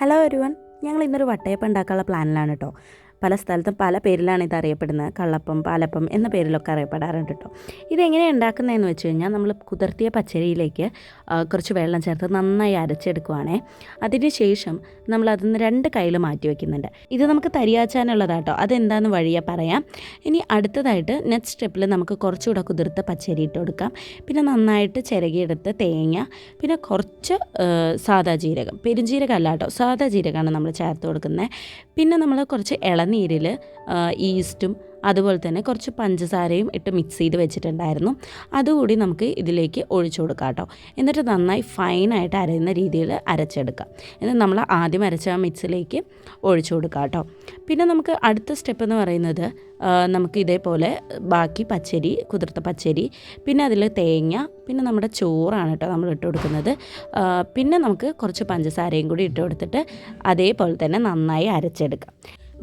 Hello everyone, ഞങ്ങൾ ഇന്നൊരു വട്ടയപ്പം ഉണ്ടാക്കാനുള്ള പ്ലാനിലാണ് കേട്ടോ. പല സ്ഥലത്തും പല പേരിലാണ് ഇത് അറിയപ്പെടുന്നത്. കള്ളപ്പം, പാലപ്പം എന്ന പേരിലൊക്കെ അറിയപ്പെടാറുണ്ട് കേട്ടോ. ഇതെങ്ങനെയാണ് ഉണ്ടാക്കുന്നതെന്ന് വെച്ച് കഴിഞ്ഞാൽ നമ്മൾ കുതിർത്തിയ പച്ചരിയിലേക്ക് കുറച്ച് വെള്ളം ചേർത്ത് നന്നായി അരച്ചെടുക്കുവാണേ. അതിന് ശേഷം നമ്മൾ അതിന്ന് 2 കയ്യിൽ മാറ്റി വയ്ക്കുന്നുണ്ട്. ഇത് നമുക്ക് തരിയാച്ചാനുള്ളതാട്ടോ. അതെന്താണെന്ന് വഴിയെ പറയാം. ഇനി അടുത്തതായിട്ട് നെക്സ്റ്റ് സ്റ്റെപ്പിൽ നമുക്ക് കുറച്ചുകൂടെ കുതിർത്ത പച്ചരി ഇട്ട് കൊടുക്കാം. പിന്നെ നന്നായിട്ട് ചിരകിയെടുത്ത് തേങ്ങ, പിന്നെ കുറച്ച് സാദാ ജീരകം, പെരുംജീരകം അല്ല കേട്ടോ, സാദാ ജീരകമാണ് നമ്മൾ ചേർത്ത് കൊടുക്കുന്നത്. പിന്നെ നമ്മൾ കുറച്ച് ഇളനീരിൽ ഈസ്റ്റും അതുപോലെ തന്നെ കുറച്ച് പഞ്ചസാരയും ഇട്ട് മിക്സ് ചെയ്ത് വെച്ചിട്ടുണ്ടായിരുന്നു. അതുകൂടി നമുക്ക് ഇതിലേക്ക് ഒഴിച്ചു കൊടുക്കാം കേട്ടോ. എന്നിട്ട് നന്നായി ഫൈനായിട്ട് അരയുന്ന രീതിയിൽ അരച്ചെടുക്കാം. എന്നിട്ട് നമ്മൾ ആദ്യം അരച്ച മിക്സിലേക്ക് ഒഴിച്ചു കൊടുക്കാം കേട്ടോ. പിന്നെ നമുക്ക് അടുത്ത സ്റ്റെപ്പ് എന്ന് പറയുന്നത് നമുക്ക് ഇതേപോലെ ബാക്കി പച്ചരി, കുതിർത്ത പച്ചരി, പിന്നെ അതിൽ തേങ്ങ, പിന്നെ നമ്മുടെ ചോറാണ് കേട്ടോ നമ്മൾ ഇട്ട് കൊടുക്കുന്നത്. പിന്നെ നമുക്ക് കുറച്ച് പഞ്ചസാരയും കൂടി ഇട്ട് കൊടുത്തിട്ട് അതേപോലെ തന്നെ നന്നായി അരച്ചെടുക്കാം.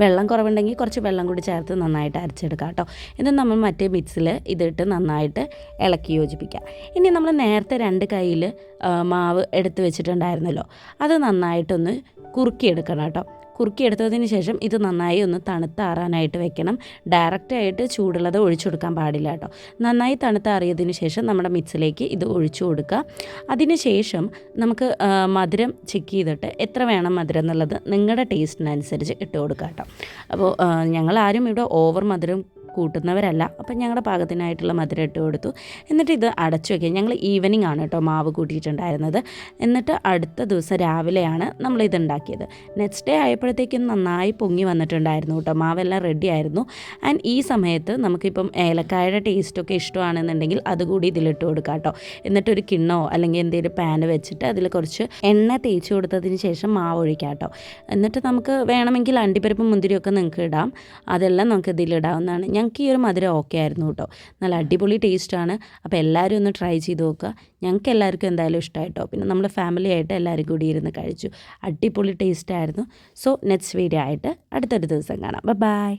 വെള്ളം കുറവുണ്ടെങ്കിൽ കുറച്ച് വെള്ളം കൂടി ചേർത്ത് നന്നായിട്ട് അരച്ചെടുക്കാം കേട്ടോ. എന്നിട്ട് നമ്മൾ മറ്റേ മിക്സിൽ ഇതിട്ട് നന്നായിട്ട് ഇളക്കി യോജിപ്പിക്കാം. ഇനി നമ്മൾ നേരത്തെ 2 കയ്യിൽ മാവ് എടുത്ത് വെച്ചിട്ടുണ്ടായിരുന്നല്ലോ, അത് നന്നായിട്ടൊന്ന് കുറുക്കിയെടുക്കണം കേട്ടോ. കുറുക്കിയെടുത്തതിന് ശേഷം ഇത് നന്നായി ഒന്ന് തണുത്താറാനായിട്ട് വെക്കണം. ഡയറക്റ്റായിട്ട് ചൂടുള്ളത് ഒഴിച്ചു കൊടുക്കാൻ പാടില്ല കേട്ടോ. നന്നായി തണുത്താറിയതിന് ശേഷം നമ്മുടെ മിക്സിലേക്ക് ഇത് ഒഴിച്ചു കൊടുക്കുക. അതിന് ശേഷം നമുക്ക് മധുരം ചെക്ക് ചെയ്തിട്ട് എത്ര വേണം മധുരം എന്നുള്ളത് നിങ്ങളുടെ ടേസ്റ്റിനനുസരിച്ച് ഇട്ട് കൊടുക്കുക കേട്ടോ. അപ്പോൾ ഞങ്ങളാരും ഇവിടെ ഓവർ മധുരം കൂട്ടുന്നവരല്ല. അപ്പം ഞങ്ങളുടെ പാകത്തിനായിട്ടുള്ള മധുരം ഇട്ട് കൊടുത്തു. എന്നിട്ട് ഇത് അടച്ചു വയ്ക്കുക. ഞങ്ങൾ ഈവനിങ് ആണ് കേട്ടോ മാവ് കൂട്ടിയിട്ടുണ്ടായിരുന്നത്. എന്നിട്ട് അടുത്ത ദിവസം രാവിലെയാണ് നമ്മളിത് ഉണ്ടാക്കിയത്. നെക്സ്റ്റ് ഡേ ആയപ്പോഴത്തേക്കും നന്നായി പൊങ്ങി വന്നിട്ടുണ്ടായിരുന്നു കേട്ടോ. മാവെല്ലാം റെഡി ആയിരുന്നു. ആൻഡ് ഈ സമയത്ത് നമുക്കിപ്പം ഏലക്കായുടെ ടേസ്റ്റൊക്കെ ഇഷ്ടമാണെന്നുണ്ടെങ്കിൽ അതുകൂടി ഇതിലിട്ട് കൊടുക്കാം കേട്ടോ. എന്നിട്ടൊരു കിണ്ണോ അല്ലെങ്കിൽ എന്തെങ്കിലും പാന് വെച്ചിട്ട് അതിൽ കുറച്ച് എണ്ണ തേച്ച് കൊടുത്തതിന് ശേഷം മാവ് ഒഴിക്കാം കേട്ടോ. എന്നിട്ട് നമുക്ക് വേണമെങ്കിൽ അണ്ടിപ്പരിപ്പും മുന്തിരിയൊക്കെ നിങ്ങൾക്ക് ഇടാം. അതെല്ലാം നമുക്ക് ഇതിലിടാവുന്നതാണ്. ഞങ്ങൾക്ക് ഈ ഒരു മധുരം ഓക്കെ ആയിരുന്നു കേട്ടോ. നല്ല അടിപൊളി ടേസ്റ്റാണ്. അപ്പോൾ എല്ലാവരും ഒന്ന് ട്രൈ ചെയ്ത് നോക്കുക. ഞങ്ങൾക്ക് എല്ലാവർക്കും എന്തായാലും ഇഷ്ടമായിട്ടോ. പിന്നെ നമ്മൾ ഫാമിലി ആയിട്ട് എല്ലാവരും കൂടി ഇരുന്ന് കഴിച്ചു. അടിപൊളി ടേസ്റ്റായിരുന്നു. സോ നെക്സ്റ്റ് വീഡിയോ ആയിട്ട് അടുത്തൊരു ദിവസം കാണാം. ബൈ.